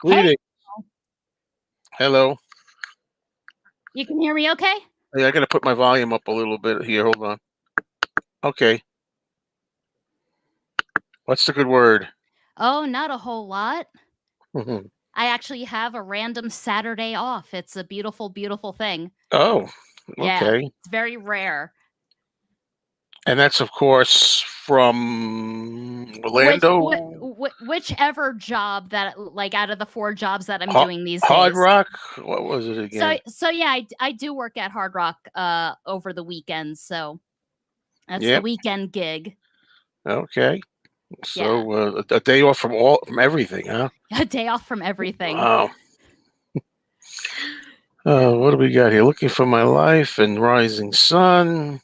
Hey, Greeting. Hello. you can hear me okay? Hey, I gotta put my volume up a little bit here. Hold on. Okay. What's the good word? Oh, not a whole lot. Mhm. I actually have a random Saturday off. It's a beautiful, beautiful thing. Oh, Yeah, okay. it's very rare. And that's of course from Orlando. Whichever job that like out of the 4 jobs that I'm Ho- doing these Hard days. Rock. What was it So again? so yeah, I do work at Hard Rock over the weekends, so that's the Yep. weekend gig. Okay. Yeah. So a day off from everything, huh? A day off from everything. Wow. What do we got here? Looking for my life and Rising Sun.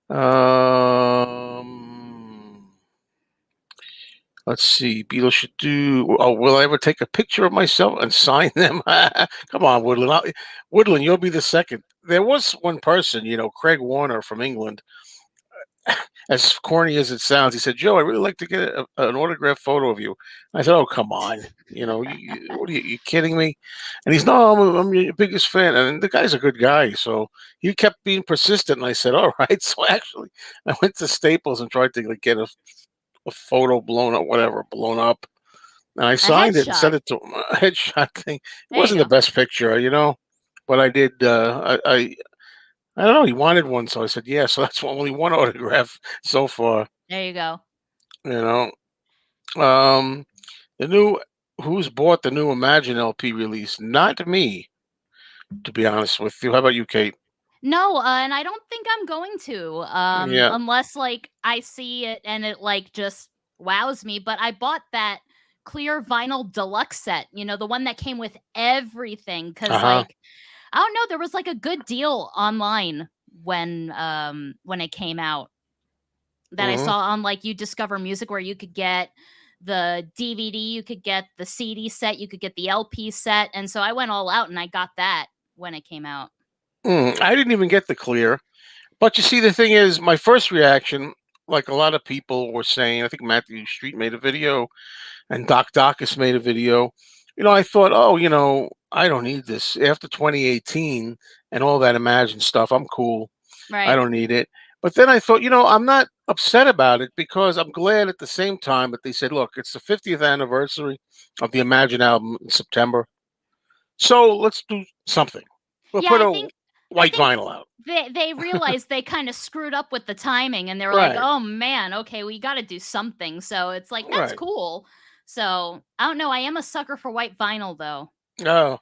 Um. Let's see. Beatles should do. Oh, will I ever take a picture of myself and sign them? Come on, Woodland. Woodland, you'll be the second. There was one person, Craig Warner from England. As corny as it sounds, he said, "Joe, I really like to get an autographed photo of you." I said, "Oh, come on. What are you kidding me?" And he's, "No, I'm your biggest fan." And the guy's a good guy. So he kept being persistent. And I said, "All right." So actually, I went to Staples and tried to like, get a photo blown up. And I A signed it and headshot. sent it to him. A headshot thing. It There you wasn't the go. best picture, but I did. I don't know. He wanted one, so I said yeah. So that's only one autograph so far. There you go. You know, um, the new who's bought the new Imagine LP release? Not me, to be honest with you. How about you, Kate? No, and I don't think I'm going to, Yeah. unless, like, I see it and it, like, just wows me, but I bought that clear vinyl deluxe set, the one that came with everything. Uh Cause huh. like, I don't know, there was, like, a good deal online when it came out that I Hmm. saw on, like, You Discover Music where you could get the DVD, you could get the CD set, you could get the LP set, and so I went all out and I got that when it came out. I didn't even get the clear. But you see, the thing is, my first reaction, like a lot of people were saying, I think Matthew Street made a video and Doc Dacus made a video. I thought, oh, I don't need this. After 2018 and all that Imagine stuff, I'm cool. I Right. don't need it. But then I thought, I'm not upset about it because I'm glad at the same time that they said, look, it's the 50th anniversary of the Imagine album in September. So let's do something. We'll Yeah, put I a think I white think vinyl out. they realized they kinda screwed up with the timing, and they were like, Right. "Oh, man, okay, we gotta do something." So it's like, that's Right. cool. So, I don't know, I am a sucker for white vinyl, though. Oh,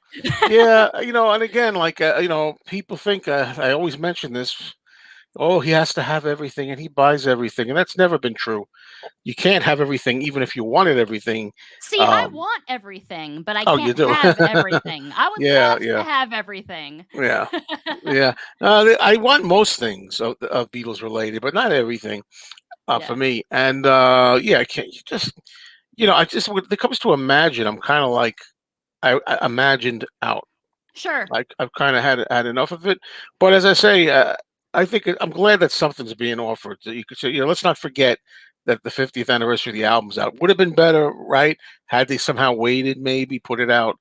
yeah. And again, like, people think I always mention this. Oh, he has to have everything and he buys everything. And that's never been true. You can't have everything, even if you wanted everything. See, I Um, want everything, but I oh, you can't do. have everything. I would Yeah, love to yeah, have everything. yeah, yeah. I want most things of Beatles related, but not everything for Yeah. me. And yeah, I can't. You just, I just when it comes to Imagine, I'm kind of like I imagined out. Sure. Like I've kind of had enough of it. But as I say, I think I'm glad that something's being offered. That you could say, let's not forget that the 50th anniversary of the album's out. Would have been better, right? Had they somehow waited, maybe put it out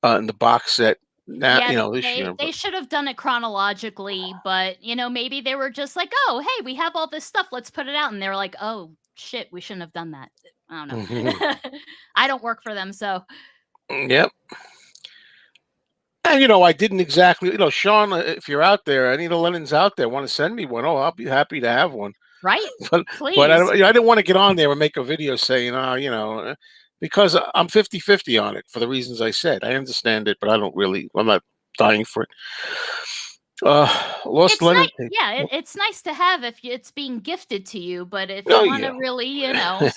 in the box set now, Yeah, this they year. they But should have done it chronologically, but, maybe they were just like, "Oh, hey, we have all this stuff, let's put it out," and they were like, "Oh, shit, we shouldn't have done that." I don't Mhm. know. I don't work for them, so Yep. And I didn't exactly, Sean. If you're out there, any of the Lennons out there want to send me one? Oh, I'll be happy to have one. right? But I, Please. don't- I didn't want to get on there and make a video saying, because I'm 50-50 on it for the reasons I said. I understand it, but I'm not dying for it. Lost It's Lennon nice, tape. yeah, it's nice to have if it's being gifted to you, but if you Oh, wanna yeah. really, Yeah.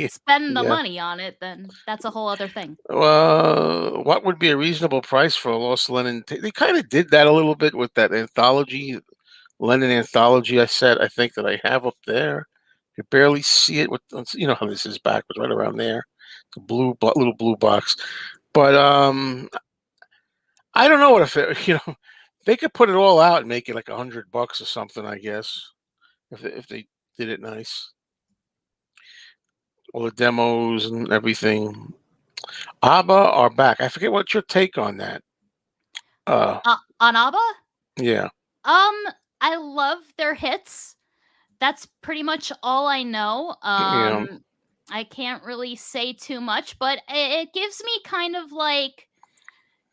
spend the Yeah. money on it, then that's a whole other thing. What would be a reasonable price for a Lost Lennon tape? They kind of did that a little bit with that anthology, Lennon anthology. I think that I have up there. You barely see it with, how this is backwards, right around there. The little blue box. But I don't know what if it, they could put it all out and make it like $100 or something. I guess if they did it nice, all the demos and everything. ABBA are back. I forget what's your take on that. On ABBA? Yeah. Um, I love their hits. That's pretty much all I know. Yeah. I can't really say too much, but it gives me kind of like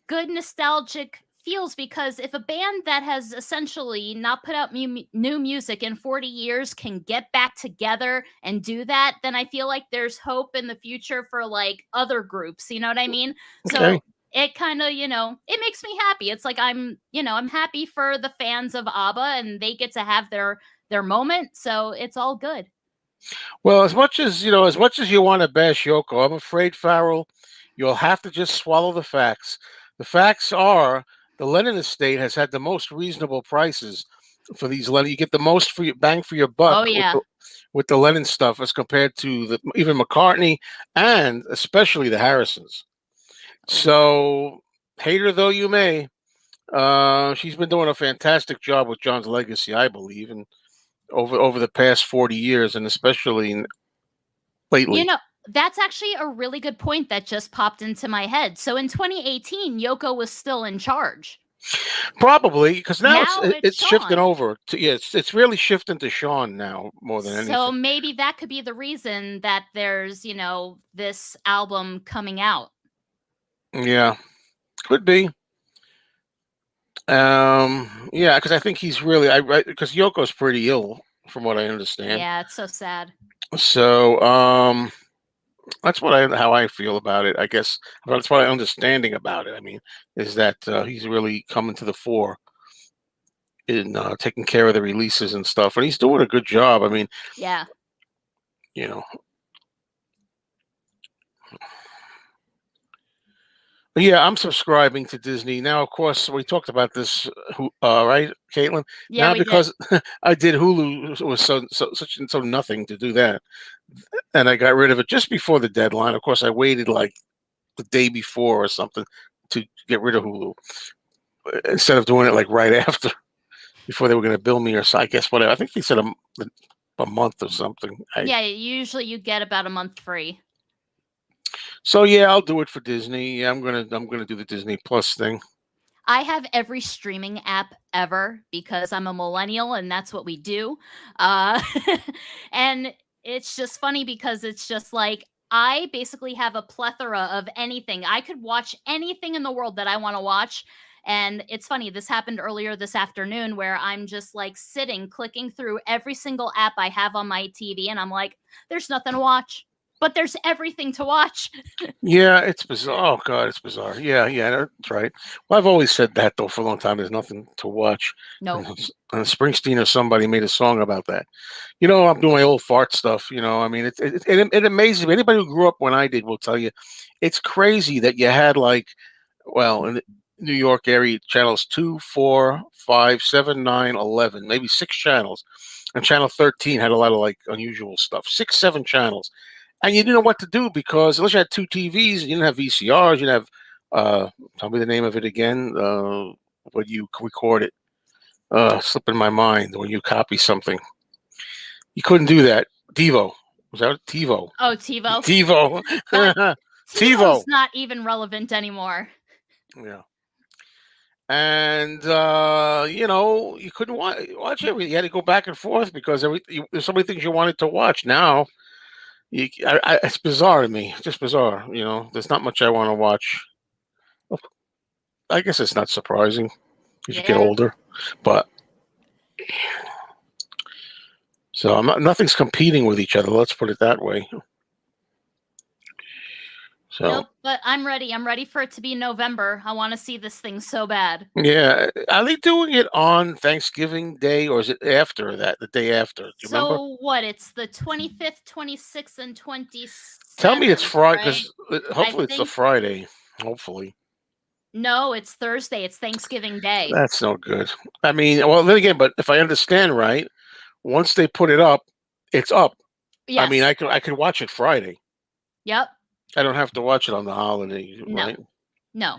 good nostalgic feels because if a band that has essentially not put out new music in 40 years can get back together and do that, then I feel like there's hope in the future for like other groups. You know what I mean? Okay. So it kind of, it makes me happy. It's like I'm happy for the fans of ABBA and they get to have their moment. So it's all good. Well, as much as you want to bash Yoko, I'm afraid, Farrell, you'll have to just swallow the facts. The facts are the Lennon estate has had the most reasonable prices for these Lennon. You get the most for your bang for your buck Oh yeah. with the Lennon stuff as compared to even McCartney and especially the Harrisons. So, hater though you may, she's been doing a fantastic job with John's legacy, I believe, and over the past 40 years, and especially You lately. know, that's actually a really good point that just popped into my head. So in 2018, Yoko was still in charge. Probably because now Now it's it's shifting Sean. over to it's really shifting to Sean now more than So anything. maybe that could be the reason that there's, this album coming out. Yeah, could be. Yeah, because I think he's really because Yoko's pretty ill from what I understand. Yeah, it's so sad. So that's how I feel about it. I guess that's what I understanding about it. I mean, is that he's really coming to the fore in taking care of the releases and stuff, and he's doing a good job. I mean, Yeah. you know, but yeah, I'm subscribing to Disney now. Of course, we talked about this, right, Caitlin? Yeah, Now we did. because I did Hulu was so nothing to do that, and I got rid of it just before the deadline. Of course, I waited like the day before or something to get rid of Hulu instead of doing it like right after before they were going to bill me or so. I guess whatever. I think they said a month or something. Yeah, usually you get about a month free. So yeah, I'll do it for Disney. Yeah, I'm gonna do the Disney Plus thing. I have every streaming app ever because I'm a millennial and that's what we do. Uh, and it's just funny because it's just like I basically have a plethora of anything. I could watch anything in the world that I want to watch. And it's funny, this happened earlier this afternoon where I'm just like sitting, clicking through every single app I have on my TV, and I'm like, there's nothing to watch, but there's everything to watch. Yeah, it's bizarre. Oh God, it's bizarre. Yeah, yeah, that's right. Well, I've always said that though for a long time. There's nothing to watch. And, Nope. and Springsteen or somebody made a song about that. I'm doing my old fart stuff. I mean, it amazes me. Anybody who grew up when I did will tell you, it's crazy that you had like, well, in the New York area, channels 2, 4, 5, 7, 9, 11, maybe 6 channels, and channel 13 had a lot of like unusual stuff. 6, 7 channels. And you didn't know what to do because unless you had two TVs, you didn't have VCRs, you didn't have tell me the name of it again. When you record it, slipping my mind when you copy something, you couldn't do that. Devo was that TiVo? Oh, TiVo. TiVo, That TiVo's TiVo. not even relevant anymore. Yeah, and you couldn't watch everything. You had to go back and forth because there's so many things you wanted to watch. Now, it's bizarre to me. It's just bizarre. There's not much I want to watch. I guess it's not surprising as you get Yeah. older, but so nothing's competing with each other. Let's put it that way. So Nope, but I'm ready. I'm ready for it to be November. I want to see this thing so bad. yeah, are they doing it on Thanksgiving Day or is it after that? The day after? Do you remember? So what? It's the 25th, 26th, and Tell me it's 27th, Friday right? because I hopefully it's a think Friday. Hopefully no, it's Thursday. It's Thanksgiving Day. that's no good. I mean, well then again, but if I understand right, once they put it up, it's up. I mean, Yes. I could watch it Friday. Yep. I don't have to watch it on the holiday, No. right? No.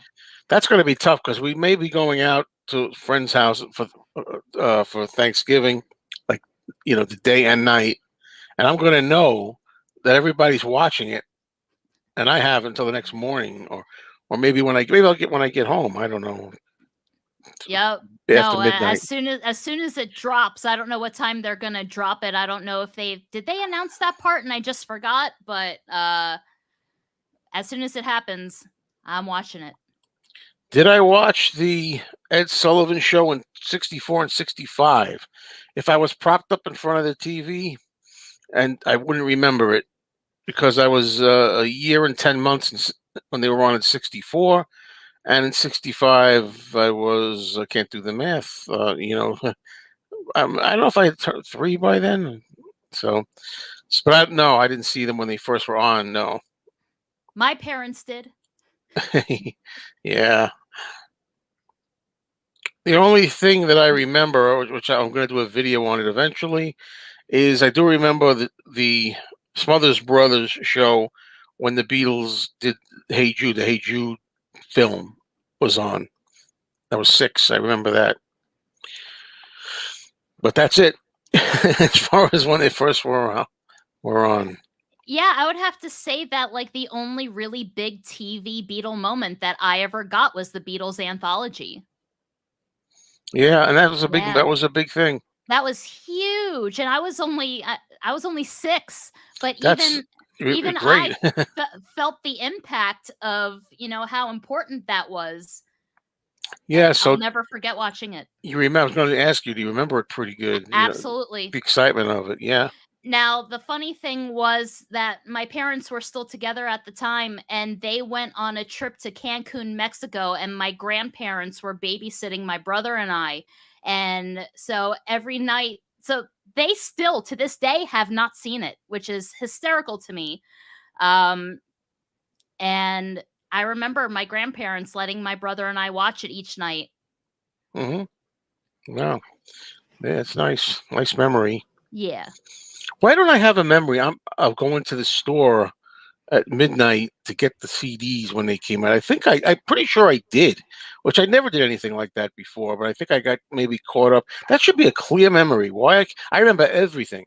That's going to be tough because we may be going out to a friend's house for Thanksgiving, like the day and night, and I'm going to know that everybody's watching it and I have until the next morning, or maybe maybe I'll get when I get home. I don't know, Yep. after No, midnight. as soon as it drops, I don't know what time they're gonna drop it. I don't know if did they announce that part and I just forgot, but as soon as it happens, I'm watching it. Did I watch the Ed Sullivan Show in '64 and '65? If I was propped up in front of the TV, and I wouldn't remember it because I was a year and 10 months when they were on in '64, and in '65 I can't do the math. I don't know if I had turned 3 by then. So, but no, I didn't see them when they first were on. No. My parents did. Yeah. The only thing that I remember, which I'm going to do a video on it eventually, is I do remember the Smothers Brothers show when the Beatles did Hey Jude, the Hey Jude film was on. I was 6. I remember that. But that's it. As far as when they first were on. Yeah, I would have to say that like the only really big TV Beatle moment that I ever got was the Beatles anthology. Yeah, and Yeah. that was a big thing. That was huge, and I was only 6, but That's even great. I felt the impact of, how important that was, Yeah, and I'll so never forget watching it. you remember? I was going to ask you, do you remember it pretty good? Absolutely. The excitement of it. Yeah. Now, the funny thing was that my parents were still together at the time, and they went on a trip to Cancun, Mexico, and my grandparents were babysitting my brother and I. And so every night, so they still to this day have not seen it, which is hysterical to me. Um, and I remember my grandparents letting my brother and I watch it each night. Mm-hmm. Wow. Yeah, it's nice. Nice memory. Yeah. Why don't I have a memory? Of going to the store at midnight to get the CDs when they came out. I'm pretty sure I did, which I never did anything like that before, but I think I got maybe caught up. That should be a clear memory. Why I remember everything.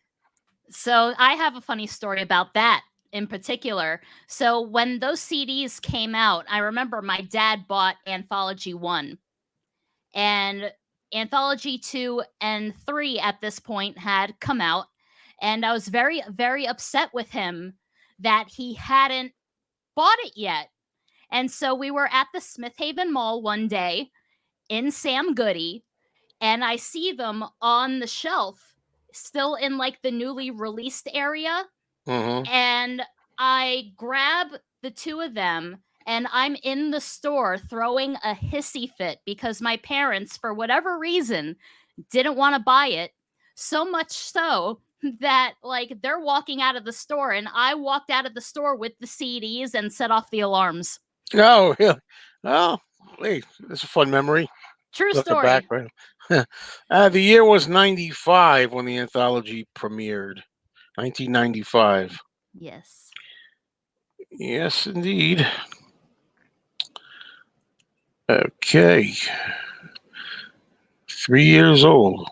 So I have a funny story about that in particular. So when those CDs came out, I remember my dad bought Anthology 1 and Anthology 2 and 3 at this point had come out. And I was very, very upset with him that he hadn't bought it yet. And so we were at the Smith Haven Mall one day in Sam Goody, and I see them on the shelf, still in like the newly released area. Mm-hmm. And I grab the two of them, and I'm in the store throwing a hissy fit because my parents, for whatever reason, didn't want to buy it. So much so that like they're walking out of the store, and I walked out of the store with the CDs and set off the alarms. Oh, really? Oh, hey, it's a fun memory. True Looking back, story. right? The year was '95 when the anthology premiered. 1995. Yes. Yes, indeed. Okay. 3 years old.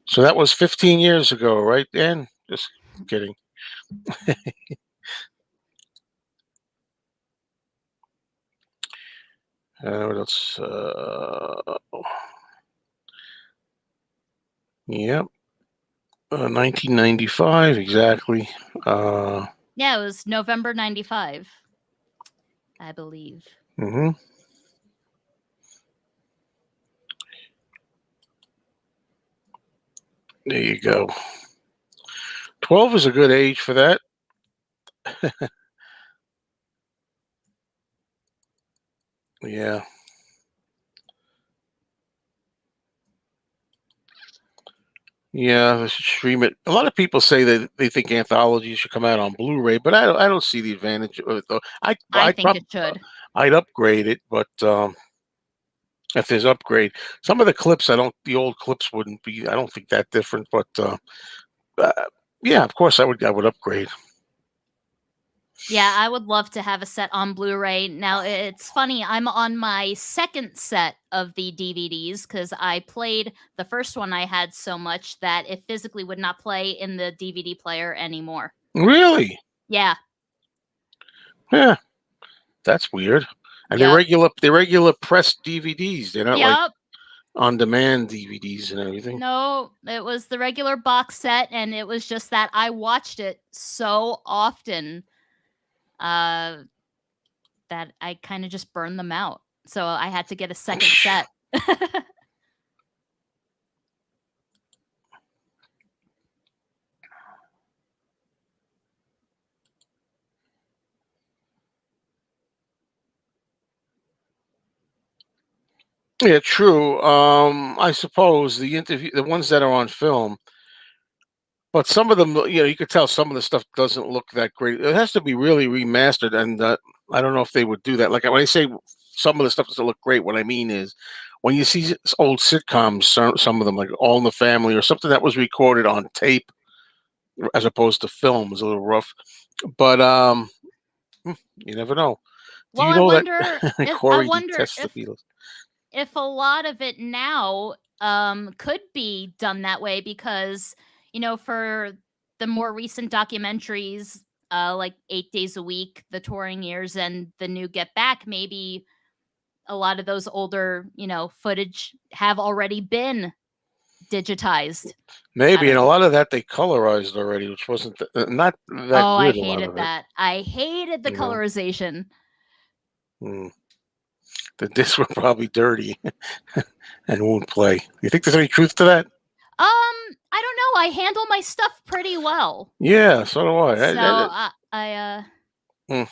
So that was 15 years ago, right, Dan? Just kidding. What else? Yep. 1995, exactly. Yeah, it was November 95, I believe. Mm-hmm. There you go. 12 is a good age for that. Yeah. Yeah, they should stream it. A lot of people say that they think anthologies should come out on Blu-ray, but I don't see the advantage of it though. I think it should. I'd upgrade it, but if there's upgrade, some of the old clips wouldn't be. I don't think that different, but uh, yeah, of course I would upgrade. Yeah, I would love to have a set on Blu-ray. Now, it's funny, I'm on my second set of the DVDs because I played the first one I had so much that it physically would not play in the DVD player anymore. Really? Yeah. Yeah, that's weird. And Yep. they're regular pressed DVDs. They're not like Yep. on demand DVDs and everything. No, it was the regular box set, and it was just that I watched it so often, uh, that I kinda just burned them out. So I had to get a second set. Yeah, true. I suppose the ones that are on film, but some of them, you could tell some of the stuff doesn't look that great. It has to be really remastered, and I don't know if they would do that. Like when I say some of the stuff doesn't look great, what I mean is when you see old sitcoms, some of them like All in the Family or something that was recorded on tape as opposed to film is a little rough. But you never know. Do Well, you know that I Corey wonder detests the Beatles? if a lot of it now, could be done that way because, for the more recent documentaries, like 8 Days a Week, the touring years, and the new Get Back, maybe a lot of those older, footage have already been digitized. I Maybe, don't and a know. lot of that they colorized already, which wasn't not that Oh, I good. A lot hated of it, that. I hated the you know. colorization. Mm. The discs were probably dirty and won't play. You think there's any truth to that? I don't know. I handle my stuff pretty well. Yeah, so do I. So, Mm.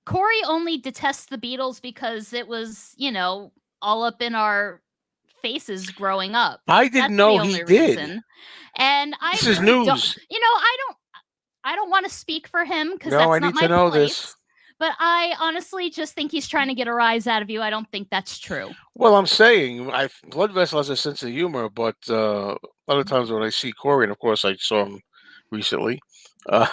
Corey only detests the Beatles because it was, all up in our faces growing up. I didn't That's know the he only did. reason. And I This is really don't, news. I don't want to speak for him because No, I that's not need to my know this. place. But I honestly just think he's trying to get a rise out of you. I don't think that's true. Well, I'm saying Blood Vessel has a sense of humor, but a lot of times when I see Corey, and of course I saw him recently, uh,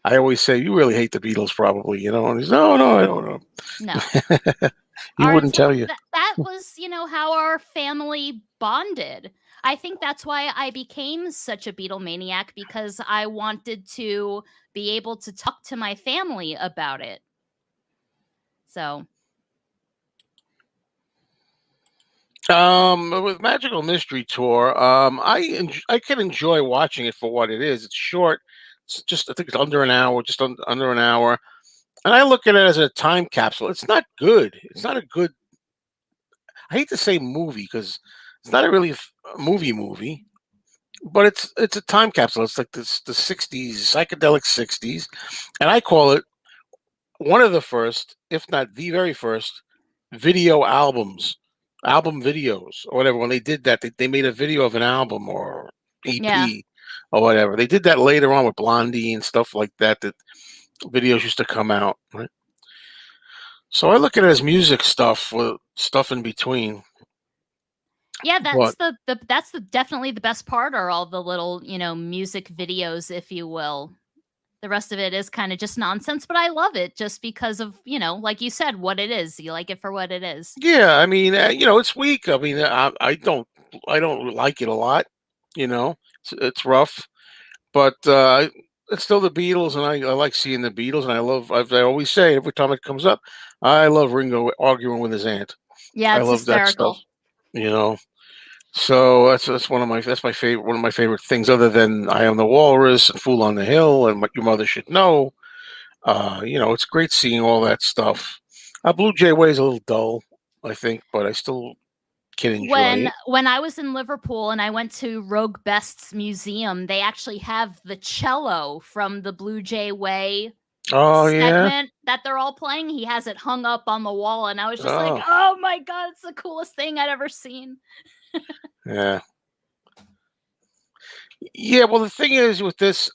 I always say, "You really hate the Beatles, probably," And he's, "No, no, I don't No. know." He Our wouldn't tell entire you. that was, how our family bonded. I think that's why I became such a Beatlemaniac because I wanted to be able to talk to my family about it. So, With Magical Mystery Tour, I can enjoy watching it for what it is. It's short. It's just I think it's under an hour, just under an hour, and I look at it as a time capsule. It's not good. It's not a good. I hate to say movie because it's not a really movie, but it's a time capsule. It's like the '60s, psychedelic '60s, and I call it one of the first, if not the very first, video album videos or whatever. When they did that, they made a video of an album or yeah. EP or whatever. They did that later on with Blondie and stuff like that. That videos used to come out. Right? So I look at it as music stuff with stuff in between. Yeah, But that's the definitely the best part are all the little, music videos, if you will. The rest of it is kind of just nonsense, but I love it just because of, like you said, what it is. You like it for what it is. yeah, I mean, it's weak. I mean, I don't like it a lot. It's rough. But it's still the Beatles, and I like seeing the Beatles, and I always say every time it comes up, I love Ringo arguing with his aunt. Yeah, I it's love that stuff, hysterical. you know. So that's my favorite one of my favorite things, other than I Am the Walrus and Fool on the Hill and What Your Mother Should Know. It's great seeing all that stuff. Blue Jay Way is a little dull, I think, but I still can enjoy When it. when I was in Liverpool and I went to Rogue Best's museum, they actually have the cello from the Blue Jay Way Oh yeah, segment that they're all playing. He has it hung up on the wall, and I was just like, oh "Oh my god, it's the coolest thing I'd ever seen." yeah. Yeah, well, the thing is with this,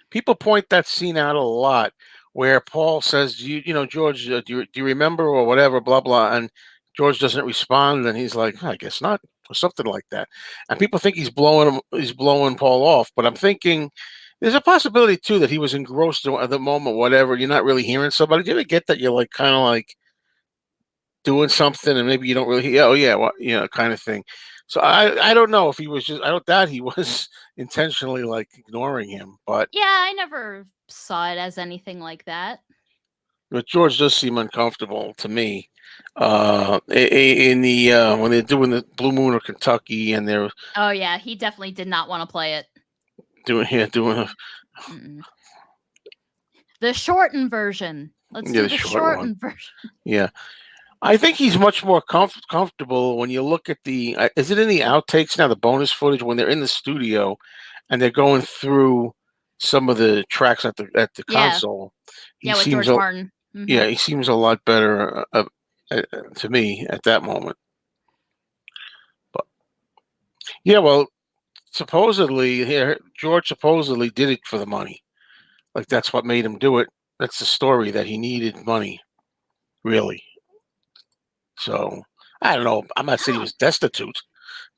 people point that scene out a lot where Paul says, George, do you remember or whatever, blah, blah. And George doesn't respond. And he's like, I guess not, or something like that. And people think he's blowing Paul off. But I'm thinking there's a possibility, too, that he was engrossed at the moment, whatever. You're not really hearing somebody. Do you ever get that you're like kind of like doing something and maybe you don't really, yeah, oh, yeah, well, kind of thing. So I don't know if he was just I don't doubt he was intentionally like ignoring him, Yeah, I never saw it as anything like that. but George does seem uncomfortable to me. In the when they're doing the Blue Moon of Kentucky and they're Oh yeah, he definitely did not want to play it. doing Mm-mm. The shortened version. Let's yeah, do the the short one. shortened version. Yeah, I think he's much more comfortable when you look at the. Is it in the outtakes now? The bonus footage when they're in the studio and they're going through some of the tracks at the Yeah, console. He yeah, with seems George Martin. yeah, he seems a lot better to me at that moment. But yeah, well, supposedly here George supposedly did it for the money. Like that's what made him do it. That's the story that he needed money, really. So I don't know. I'm not saying he Oh, was destitute,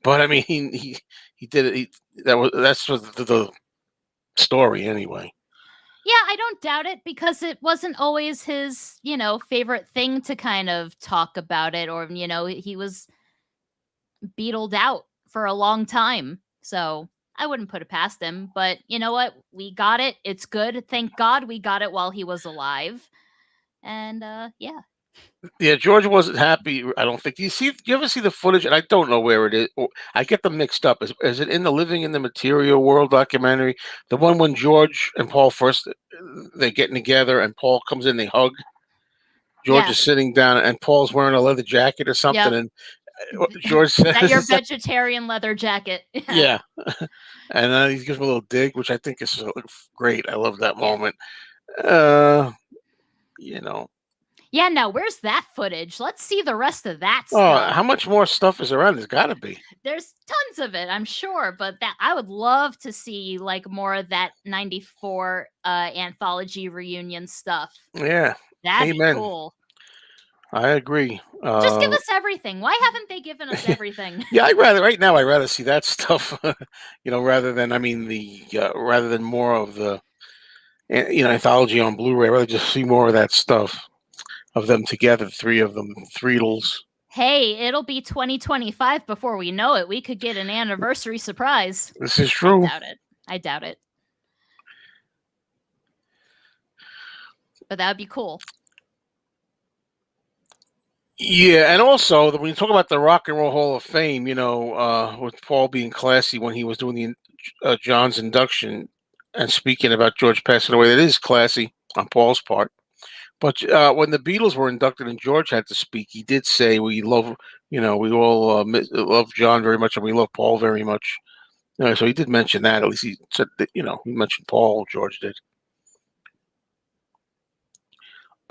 but I mean he did it. That's the story anyway. yeah, I don't doubt it because it wasn't always his, favorite thing to kind of talk about it, or he was beatled out for a long time. So I wouldn't put it past him. But you know what? We got it. It's good. Thank God we got it while he was alive. And yeah. Yeah, George wasn't happy. I don't think. Do you ever see the footage? And I don't know where it is. I get them mixed up. Is it in the Living in the Material World documentary? The one when George and Paul first they're getting together and Paul comes in, they hug. George Yeah. is sitting down and Paul's wearing a leather jacket or something, Yep. and George That your says, vegetarian leather jacket. Yeah. "Yeah," and then he gives him a little dig, which I think is great. I love that Yeah. moment. Uh, you know, Yeah, now where's that footage? Let's see the rest of that oh, stuff. how much more stuff is around? There's got to be. There's tons of it, I'm sure, but that I would love to see like more of that 94 anthology reunion stuff. Yeah, That'd be amen. cool. I agree. Just give us everything. Why haven't they given us everything? Yeah, I'd rather see that stuff, rather than rather than more of the anthology on Blu-ray. I'd rather just see more of that stuff of them together, three of them, Threedles. Hey, it'll be 2025 before we know it. We could get an anniversary surprise. This is I true. doubt it. I doubt it. But that would be cool. Yeah, and also when you talk about the Rock and Roll Hall of Fame, with Paul being classy when he was doing the John's induction and speaking about George passing away, that is classy on Paul's part. But when the Beatles were inducted and George had to speak, he did say, "We love, we all love John very much, and we love Paul very much." So he did mention that. At least he said that, he mentioned Paul. George did.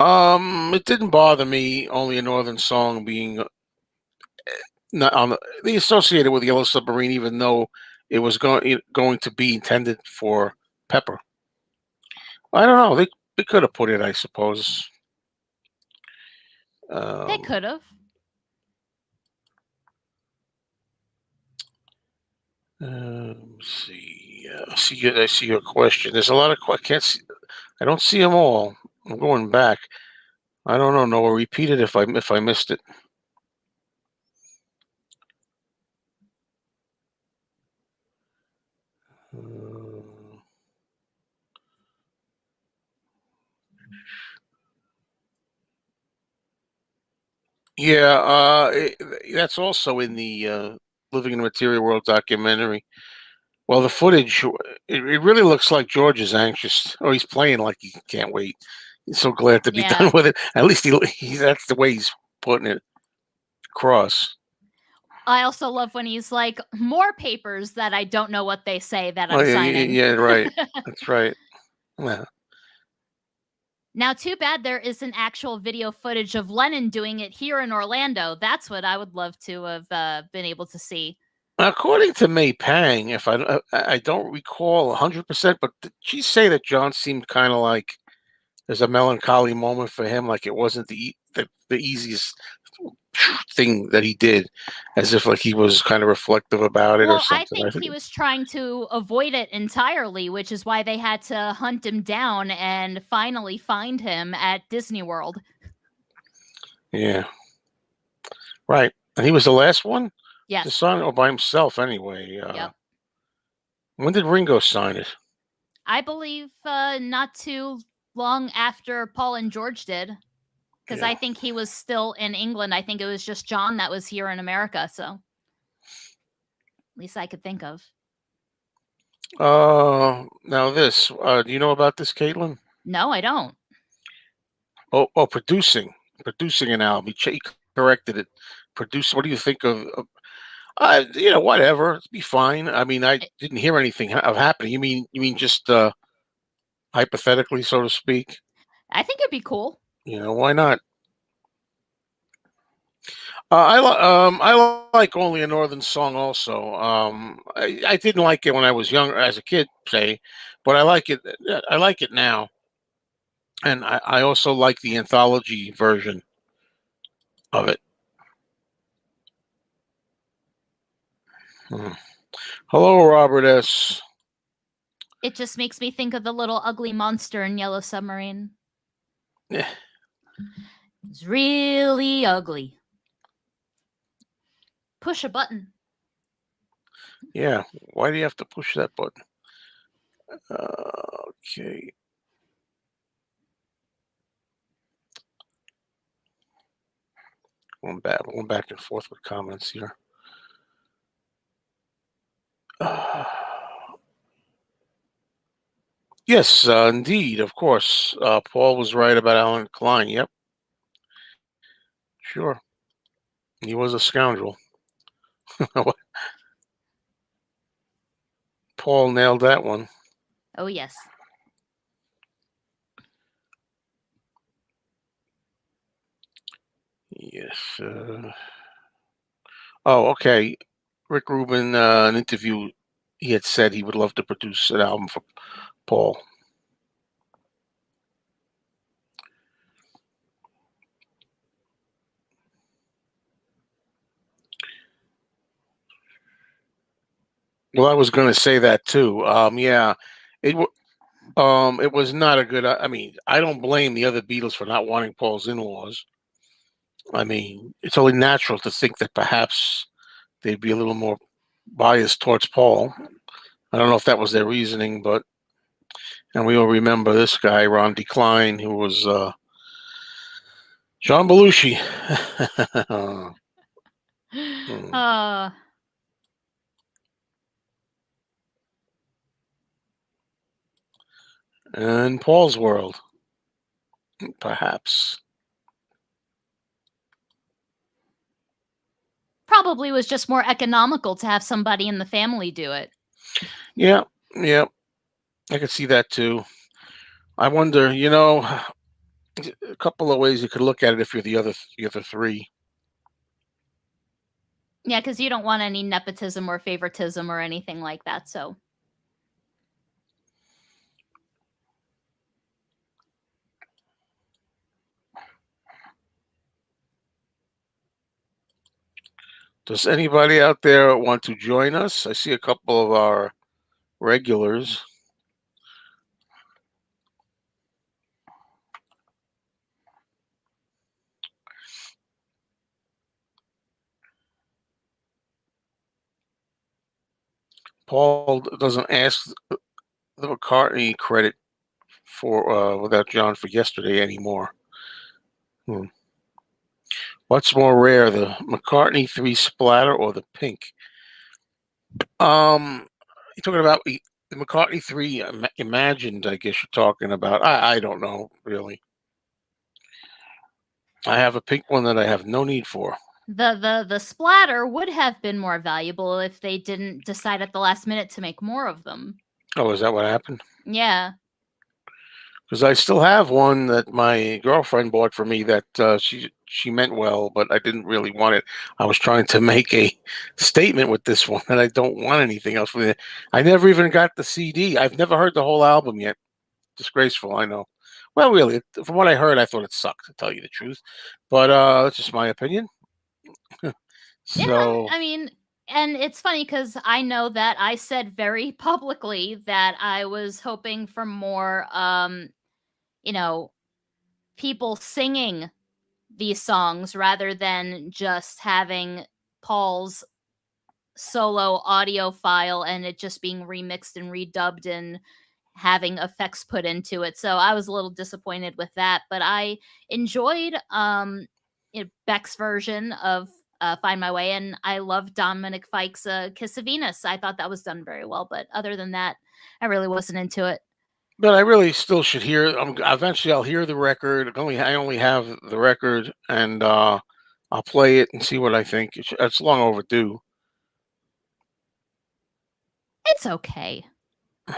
It didn't bother me. Only a Northern Song being not on the associated with Yellow Submarine, even though it was going to be intended for Pepper. I don't know. They could have put it, I suppose. They could have. Let's see. I see your question. There's a lot of I can't see. I don't see them all. I'm going back. I don't know. Noah, repeat it if I missed it. Uh, yeah, that's also in the Living in the Material World documentary. Well, the footage, it really looks like George is anxious, or he's playing like he can't wait. He's so glad to be Yeah. done with it. At least that's the way he's putting it across. I also love when he's like, more papers that I don't know what they say that Oh, I'm yeah, signing. yeah, right. That's right. Yeah. Now, too bad there isn't actual video footage of Lennon doing it here in Orlando. That's what I would love to have been able to see. According to May Pang, if I don't recall 100%, but did she say that John seemed kind of like there's a melancholy moment for him, like it wasn't the easiest thing that he did, as if like he was kind of reflective about it or Well, I something. I think think, he was trying to avoid it entirely, which is why they had to hunt him down and finally find him at Disney World. yeah, right. And he was the last one. Yes. To sign it or by himself anyway. Yep. When did Ringo sign it? I believe not too long after Paul and George did, because Yeah. I think he was still in England. I think it was just John that was here in America. So at least I could think of. Now this. Do you know about this, Caitlin? No, I don't. Oh, producing an album. He corrected it. Produce. What do you think of whatever. It'd be fine. I mean, I I didn't hear anything of happening. You mean just hypothetically, so to speak? I think it'd be cool. Why not? I like Only a Northern Song also. I didn't like it when I was younger, as a kid, say, but I like it. I like it now, and I also like the anthology version of it. Hmm. Hello, Robert S. It just makes me think of the little ugly monster in Yellow Submarine. Eh, It's really ugly. Push a button. Yeah, why do you have to push that button? Okay. Going back and forth with comments here. Yes, indeed, of course. Paul was right about Alan Klein. Yep, sure. He was a scoundrel. Paul nailed that one. Oh, yes. Yes. Oh, okay. Rick Rubin, an interview, he had said he would love to produce an album for Paul. Well, I was going to say that too. Yeah, it it was not a good. I mean, I don't blame the other Beatles for not wanting Paul's in-laws. I mean, it's only natural to think that perhaps they'd be a little more biased towards Paul. I don't know if that was their reasoning, but and we all remember this guy, Ron Decline, who was John Belushi. Hmm. uh, In Paul's world, perhaps. probably was just more economical to have somebody in the family do it. Yeah, yeah, I could see that too. I wonder, a couple of ways you could look at it if you're the other three. Yeah, because you don't want any nepotism or favoritism or anything like that. So Does anybody out there want to join us? I see a couple of our regulars. Paul doesn't ask the McCartney credit for without John for yesterday anymore. Hmm. What's more rare, the McCartney III splatter or the pink? You're talking about the McCartney III Imagined, I guess you're talking about. I don't know, really. I have a pink one that I have no need for. the splatter would have been more valuable if they didn't decide at the last minute to make more of them. Oh, is that what happened? Yeah. Because I still have one that my girlfriend bought for me that she meant well, but I didn't really want it. I was trying to make a statement with this one, and I don't want anything else with it. I never even got the CD. I've never heard the whole album yet. Disgraceful, I know. Well, really, from what I heard, I thought it sucked, to tell you the truth. But that's just my opinion. Yeah, So, I mean, and it's funny because I know that I said very publicly that I was hoping for more, you know, people singing these songs rather than just having Paul's solo audio file and it just being remixed and redubbed and having effects put into it. So I was a little disappointed with that, but I enjoyed Beck's version of Find My Way, and I love Dominic Fike's Kiss of Venus. I thought that was done very well, but other than that, I really wasn't into it. But I really still should hear. Eventually, I'll hear the record. I only have the record, and I'll play it and see what I think. It's long overdue. It's okay.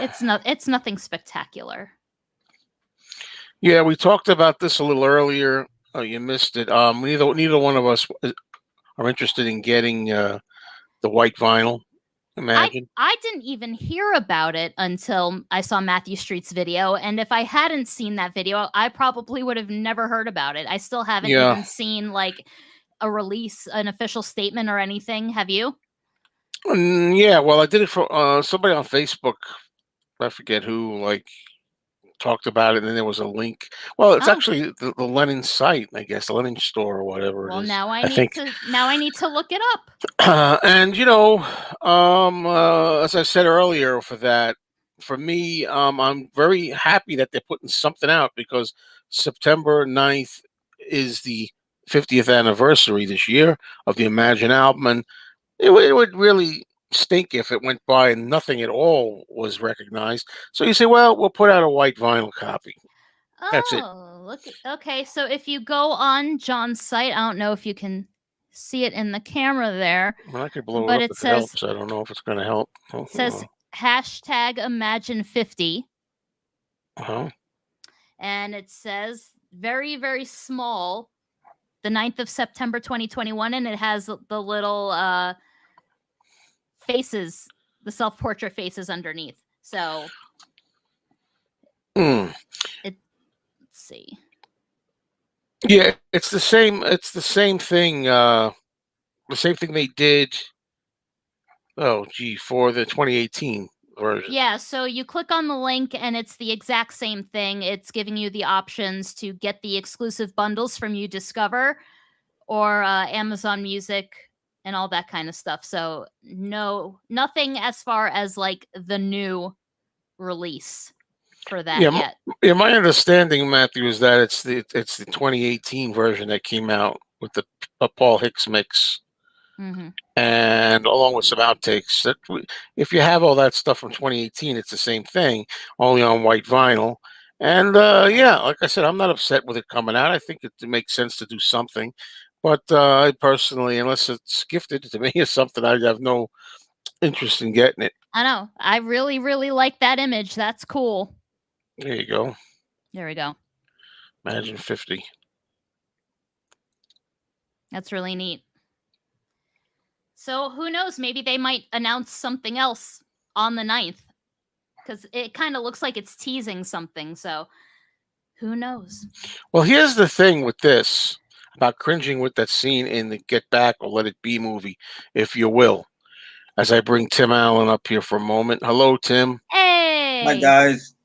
It's nothing spectacular. Yeah, we talked about this a little earlier. Oh, you missed it. Neither one of us are interested in getting the white vinyl. Imagine. I didn't even hear about it until I saw Matthew Street's video, and if I hadn't seen that video, I probably would have never heard about it. I still haven't Yeah. even seen like a release, an official statement or anything. Have you? Yeah, well, I did it for somebody on Facebook. I forget who, like, talked about it, and then there was a link. Well, it's Oh. actually the Lennon site, I guess, the Lennon store or whatever Well, it is. now I think. need to look it up. And as I said earlier, for me, I'm very happy that they're putting something out because September 9th is the 50th anniversary this year of the Imagine album, and it would really stink if it went by and nothing at all was recognized. So you say, well, we'll put out a white vinyl copy. That's it. Oh, look. Okay, so if you go on John's site, I don't know if you can see it in the camera there, Well, I could blow but it up it if it says helps. I don't know if it's going to help. it says hashtag Imagine 50. Uh-huh. And it says very, very small, the 9th of September 2021, and it has the little faces, the self-portrait faces underneath. So let's see. Yeah, it's the same. It's the same thing. The same thing they did. Oh, gee, for the 2018 version. Yeah, so you click on the link and it's the exact same thing. It's giving you the options to get the exclusive bundles from You Discover or Amazon Music and all that kind of stuff. So nothing as far as like the new release for that yet. Yeah, my understanding, Matthew, is that it's the 2018 version that came out with the Paul Hicks mix, and along with some outtakes. If you have all that stuff from 2018, it's the same thing, only on white vinyl. And yeah, like I said, I'm not upset with it coming out. I think it makes sense to do something, but I personally, unless it's gifted to me or something, I have no interest in getting it. I know. I really, really like that image. That's cool. There you go. There we go. Imagine 50. That's really neat. So who knows? Maybe they might announce something else on the 9th because it kind of looks like it's teasing something. So who knows? Well, here's the thing with this about cringing with that scene in the Get Back or Let It Be movie, if you will. As I bring Tim Allen up here for a moment. Hello, Tim. Hey. Hi, guys.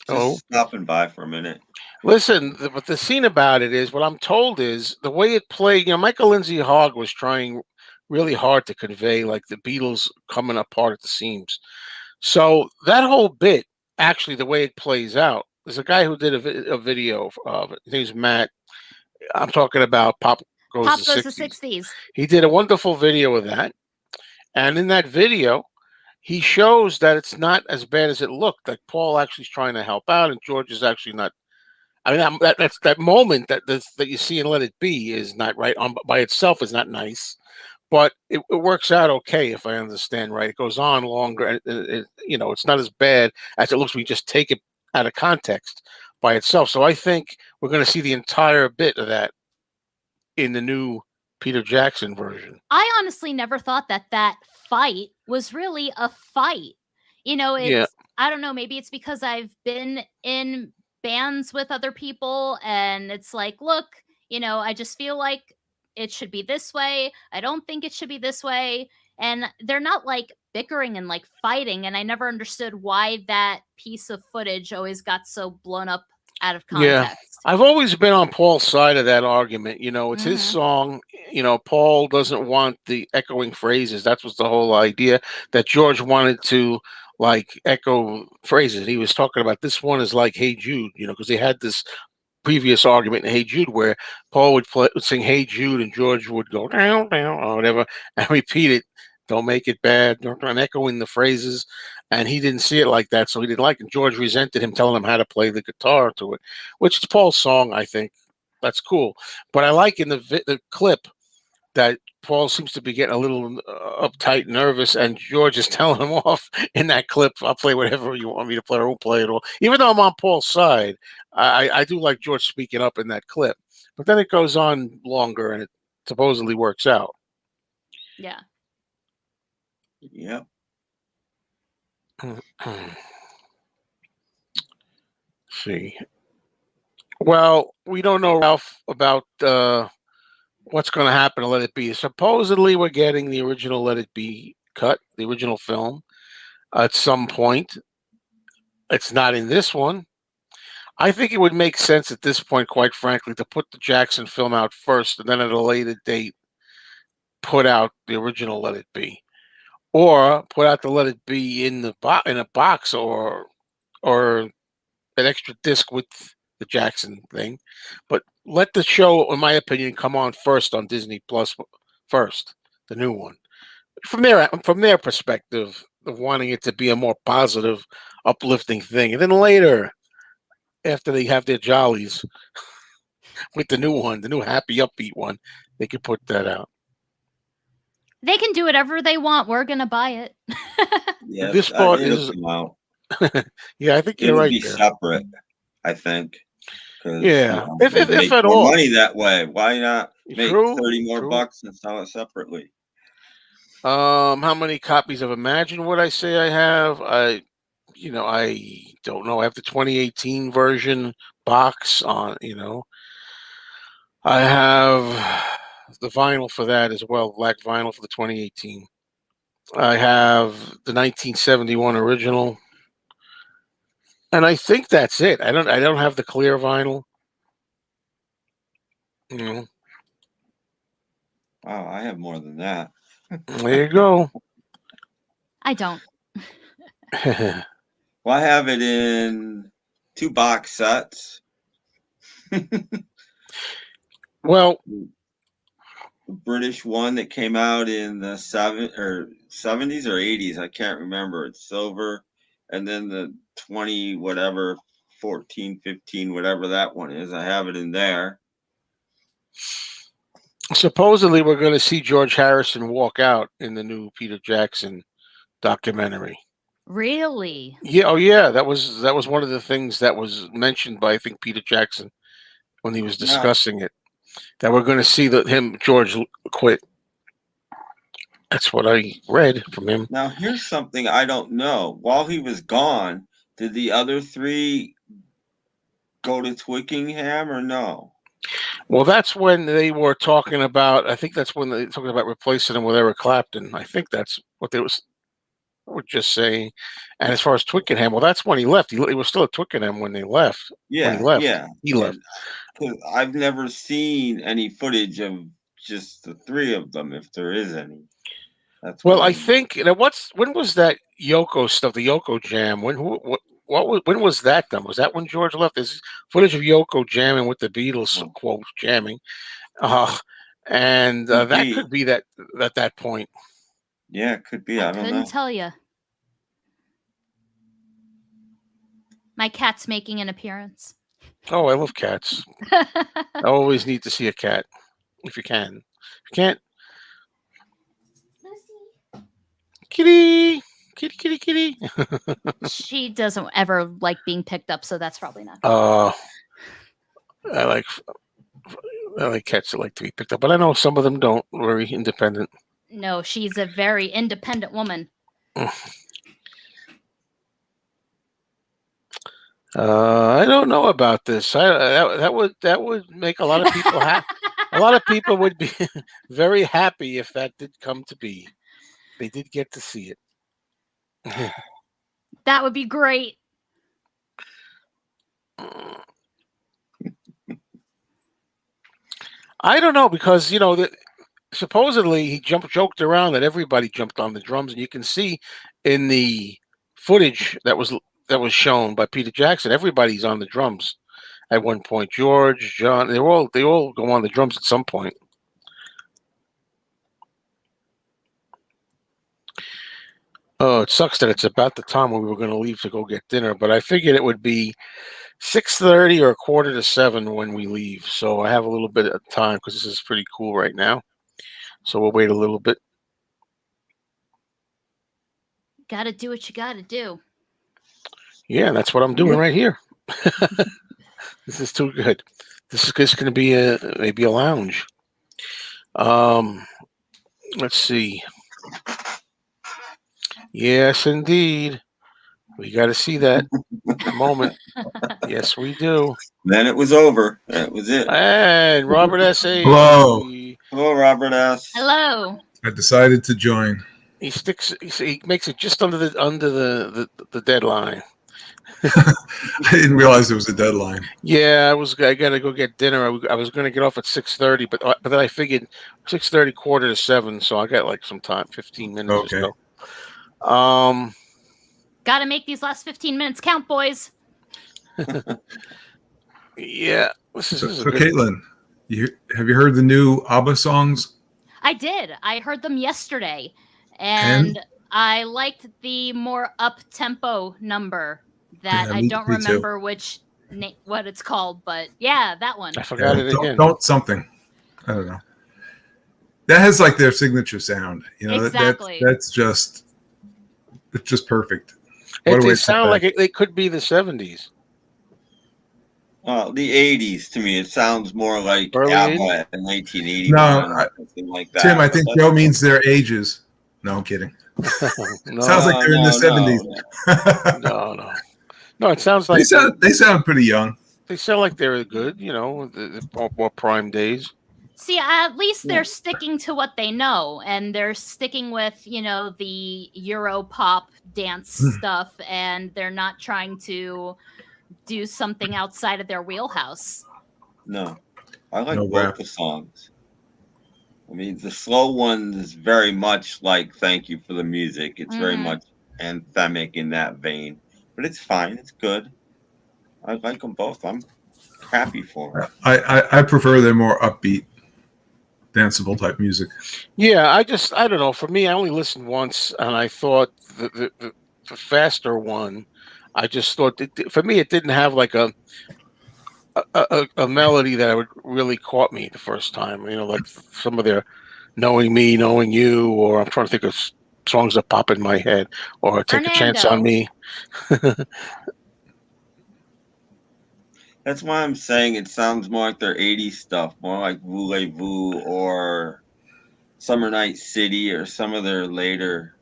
Hello. Just stopping by for a minute. Listen, but the scene about it is what I'm told is the way it played. Michael Lindsay Hogg was trying really hard to convey like the Beatles coming apart at the seams. So that whole bit, actually, the way it plays out, there's a guy who did a video of it. His name's Matt. I'm talking about Pop Goes to 60s. He did a wonderful video of that. And in that video, he shows that it's not as bad as it looked. Like Paul actually is trying to help out, and George is actually not. I mean, that's that moment that you see in Let It Be is not right by itself is not nice, but it works out okay if I understand right. It goes on longer, and it's not as bad as it looks when you just take it out of context by itself. So I think we're going to see the entire bit of that in the new Peter Jackson version. I honestly never thought that fight was really a fight. I don't know, maybe it's because I've been in bands with other people and it's like, look, I just feel like it should be this way. I don't think it should be this way. And they're not like bickering and like fighting. And I never understood why that piece of footage always got so blown up out of context. I've always been on Paul's side of that argument. It's his Mhm. song. Paul doesn't want the echoing phrases. That was the whole idea, that George wanted to like echo phrases. He was talking about this one is like "Hey Jude," because they had this previous argument in "Hey Jude" where Paul would sing "Hey Jude" and George would go down, down, or whatever, and repeat it. Don't make it bad. Don't echoing the phrases, and he didn't see it like that, so he didn't like it. George resented him telling him how to play the guitar to it, which is Paul's song. I think that's cool, but I like in the clip that Paul seems to be getting a little uptight, nervous, and George is telling him off in that clip. I'll play whatever you want me to play, or won't play it all. Even though I'm on Paul's side, I do like George speaking up in that clip. But then it goes on longer, and it supposedly works out. Yeah. Yep. See. Well, we don't know, Ralph, about what's going to happen to Let It Be. Supposedly, we're getting the original Let It Be cut, the original film, at some point. It's not in this one. I think it would make sense at this point, quite frankly, to put the Jackson film out first, and then at a later date put out the original Let It Be, or put out the Let It Be in in a box, or an extra disc with the Jackson thing. But let the show, in my opinion, come on first on Disney Plus first, the new one. From their perspective of wanting it to be a more positive, uplifting thing, and then later, after they have their jollies with the new one, the new happy, upbeat one, they could put that out. They can do whatever they want. We're gonna buy it. Yep. This part It'll is, come out. yeah, I think you're It'll right be there. separate, I think, because Yeah, they'd if make at more all. money that way. Why not make True, 30 more true. bucks and sell it separately? How many copies of Imagine would I say I have? I don't know. I have the 2018 version box on. I have the vinyl for that as well, black vinyl for the 2018. I have the 1971 original, and I think that's it. I don't have the clear vinyl. You know, Wow, I have more than that. there you go. I don't. Well, I have it in 2 box sets. Well, The British one that came out in the 70s or 80s, I can't remember. It's silver, and then the 20 whatever 14, 15, whatever that one is. I have it in there. supposedly we're going to see George Harrison walk out in the new Peter Jackson documentary. Really? Yeah, oh yeah, that was one of the things that was mentioned by, I think, Peter Jackson when he was Now, discussing it. That we're going to see George quit. That's what I read from him. now here's something I don't know. While he was gone, did the other 3 go to Twickenham or no? Well, that's when they were talking about. I think that's when they were talking about replacing him with Eric Clapton. I think that's what they were just saying. And as far as Twickenham, well, that's when he left. He was still at Twickenham when they left. When he Yeah, left, yeah. he left. And 'cause I've never seen any footage of just the 3 of them, if there is any. That's Well, what I I'm. think when was that Yoko stuff, the Yoko Jam? When was that done? Was that when George left? There's footage of Yoko jamming with the Beatles, Oh, quote jamming, uh, and could that could be. be that at that point. Yeah, it could be. I I don't couldn't know. tell you. My cat's making an appearance. Oh, I love cats. I always need to see a cat if you can. If you can't, kitty, kitty, kitty, kitty. She doesn't ever like being picked up, so that's probably not. uh, I like I like cats that like to be picked up, but I know some of them don't. Very independent. No, she's a very independent woman. I don't know about this. That would make a lot of people happy. A lot of people would be very happy if that did come to be. They did get to see it. That would be great. I don't know because supposedly he joked around that everybody jumped on the drums, and you can see in the footage that was shown by Peter Jackson, everybody's on the drums at one point. George, John, they all go on the drums at some point. Oh, it sucks that it's about the time when we were going to leave to go get dinner, but I figured it would be 6:30 or 6:45 when we leave. So I have a little bit of time because this is pretty cool right now. So we'll wait a little bit. Gotta do what you gotta do. Yeah, that's what I'm doing right here. This is too good. This is going to be maybe a lounge. Let's see. Yes, indeed. We got to see that moment. Yes, we do. Then it was over. That was it. And Robert S.A. Hello. Hello, Robert S. Hello. I decided to join. He makes it just under the deadline. I didn't realize there was a deadline. Yeah, I got to go get dinner. I was going to get off at 6:30, but then I figured 6:30, 6:45, so I got like some time, 15 minutes or so. Gotta make these last 15 minutes count, boys. Yeah. So Caitlin, have you heard the new Abba songs? I did. I heard them yesterday, and I liked the more up-tempo number that I don't remember what it's called, but yeah, that one. I forgot it again. Don't something. I don't know. That has like their signature sound. Exactly. It's just perfect. They sound like they could be the 70s. Well, the 80s to me, it sounds more like Early Abba in 1981. No, something like that. Tim, I think Joe means their ages. No, I'm kidding. No, sounds like they're in the 70s. No, it sounds like they sound pretty young. They sound like they're good, the more prime days. See, at least they're sticking to what they know, and they're sticking with, the Euro pop dance stuff, and they're not trying to do something outside of their wheelhouse. No, I like both the songs. I mean, the slow one is very much like "Thank You for the Music." It's very much anthemic in that vein, but it's fine. It's good. I like them both. I'm happy for them. I prefer their more upbeat, danceable type music. Yeah, I don't know. For me, I only listened once, and I thought the faster one. I just thought for me, it didn't have like a melody that would really caught me the first time. Like some of their "Knowing Me, Knowing You," or I'm trying to think of songs that pop in my head, or "Take a Chance on Me." That's why I'm saying it sounds more like their 80s stuff, more like Voulez-Vous or Summer Night City or some of their later.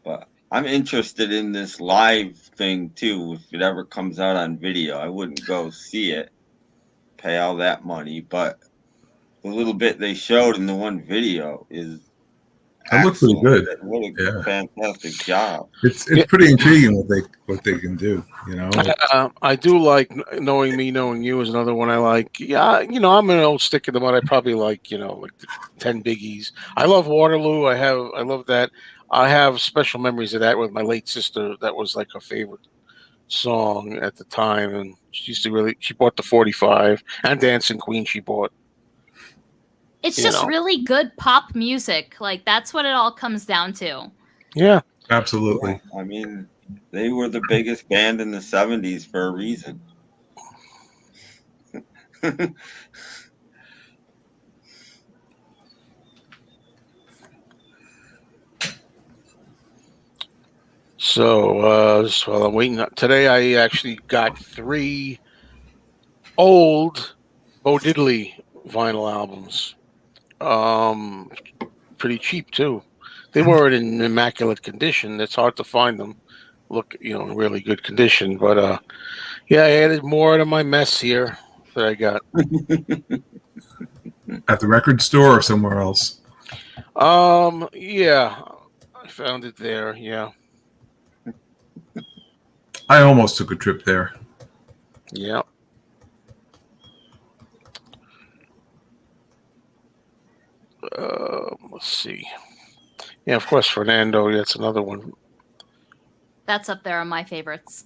But I'm interested in this live thing too. If it ever comes out on video, I wouldn't go see it, pay all that money. But the little bit they showed in the one video is It looked pretty good. What a fantastic job! It's pretty intriguing what they can do. I do like "Knowing Me, Knowing You" is another one I like. Yeah, I'm an old stick in the mud. I probably like like the 10 Biggies. I love Waterloo. I love that. I have special memories of that with my late sister. That was like her favorite song at the time, and she bought the 45 and Dancing Queen. She bought. It's just really good pop music. Like, that's what it all comes down to. Yeah, absolutely. Yeah, I mean, they were the biggest band in the 70s for a reason. So while I'm waiting, today I actually got 3 old Bo Diddley vinyl albums. Pretty cheap too. They weren't in immaculate condition. It's hard to find them. Look, in really good condition. But I added more to my mess here that I got. At the record store or somewhere else? Yeah, I found it there. Yeah. I almost took a trip there. Yeah. Let's see. Yeah, of course, Fernando. That's another one. That's up there on my favorites.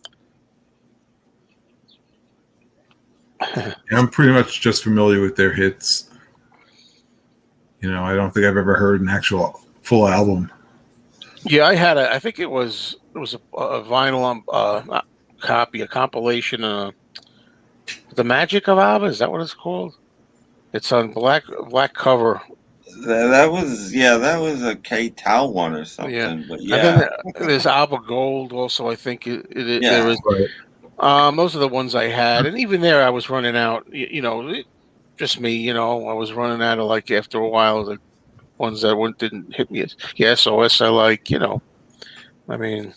I'm pretty much just familiar with their hits. You know, I don't think I've ever heard an actual full album. Yeah, I think it was a vinyl copy, a compilation. The Magic of Abba, is that what it's called? It's on black cover. That was a K-Tau one or something. Yeah, But and then yeah, there's Abba Gold also. I think there yeah. is. Those are the ones I had, and even there, I was running out. Just me. I was running out of, like, after a while, the ones that didn't hit me. Yeah, SOS. I like. I mean,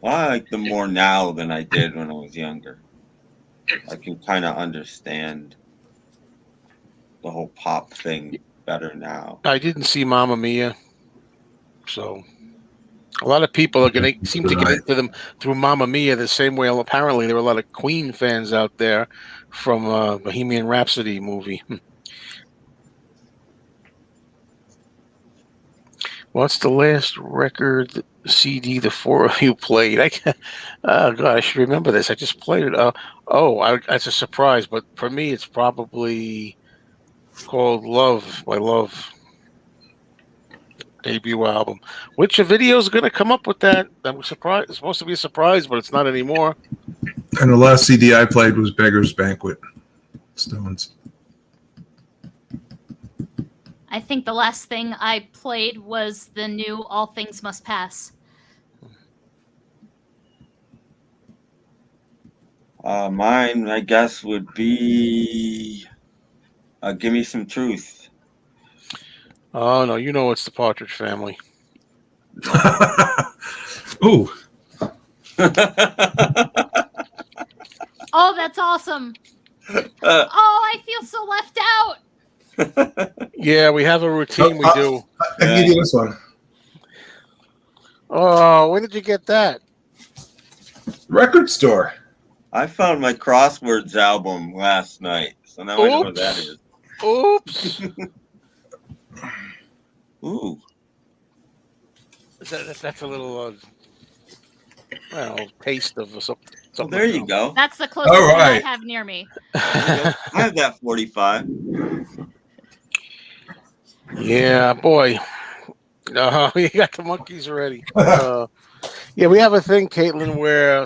Well, I like them more now than I did when I was younger. I can kind of understand the whole pop thing better now. I didn't see Mamma Mia, so a lot of people are going to seem to get into them through Mamma Mia the same way. Apparently, there were a lot of Queen fans out there from Bohemian Rhapsody movie. What's the last record CD the four of you played? Oh God, I should remember this. I just played it. That's a surprise, but for me, it's probably called "Love" by Love, debut album. Which video is going to come up with that? I'm surprised. It's supposed to be a surprise, but it's not anymore. And the last CD I played was Beggar's Banquet, Stones. I think the last thing I played was the new All Things Must Pass. Mine, I guess, would be Give Me Some Truth. Oh no, it's the Partridge Family. Ooh. Oh, that's awesome. Oh, I feel so left out. Yeah, we have a routine we do. I can give you this one. Oh, when did you get that? Record store. I found my Crosswords album last night, so now I know what that is. Oops. Ooh. That's a little, taste of something. Well, there you go. That's the closest All one I right. have near me. I have that 45. Yeah, boy. You got the monkeys ready. Yeah, we have a thing, Caitlin, where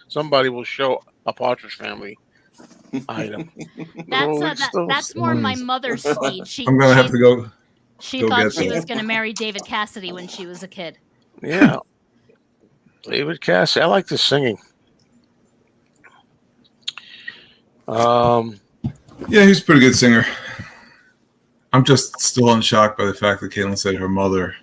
somebody will show a Partridge Family item. That's more my mother's speed. I'm going to have to go. She Go thought get she them. was going to marry David Cassidy when she was a kid. Yeah. David Cassidy. I like this singing. Yeah, he's a pretty good singer. I'm just still in shock by the fact that Caitlin said her mother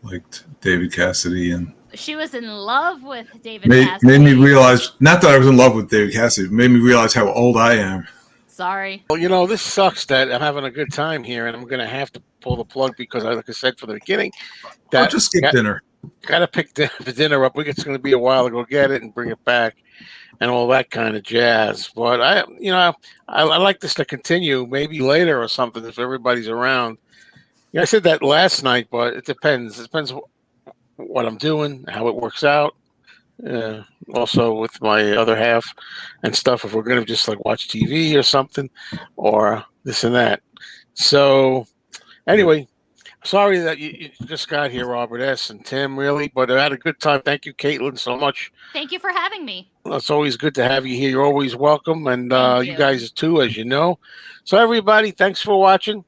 liked David Cassidy, and She was in love with David Cassidy. made me realize, not that I was in love with David Cassidy, it made me realize how old I am. Sorry. Well, this sucks that I'm having a good time here, and I'm going to have to pull the plug because, like I said from the beginning, I'll just skip dinner. Got to pick the dinner up. It's going to be a while to go get it and bring it back and all that kind of jazz. But I like this to continue maybe later or something if everybody's around. Yeah, I said that last night, but it depends. It depends what I'm doing, how it works out. Also with my other half and stuff, if we're going to just like watch TV or something or this and that. So anyway, sorry that you just got here, Robert S. and Tim, really, but I had a good time. Thank you, Caitlin, so much. Thank you for having me. It's always good to have you here. You're always welcome, and Thank you you. guys too, as you know. So everybody, thanks for watching.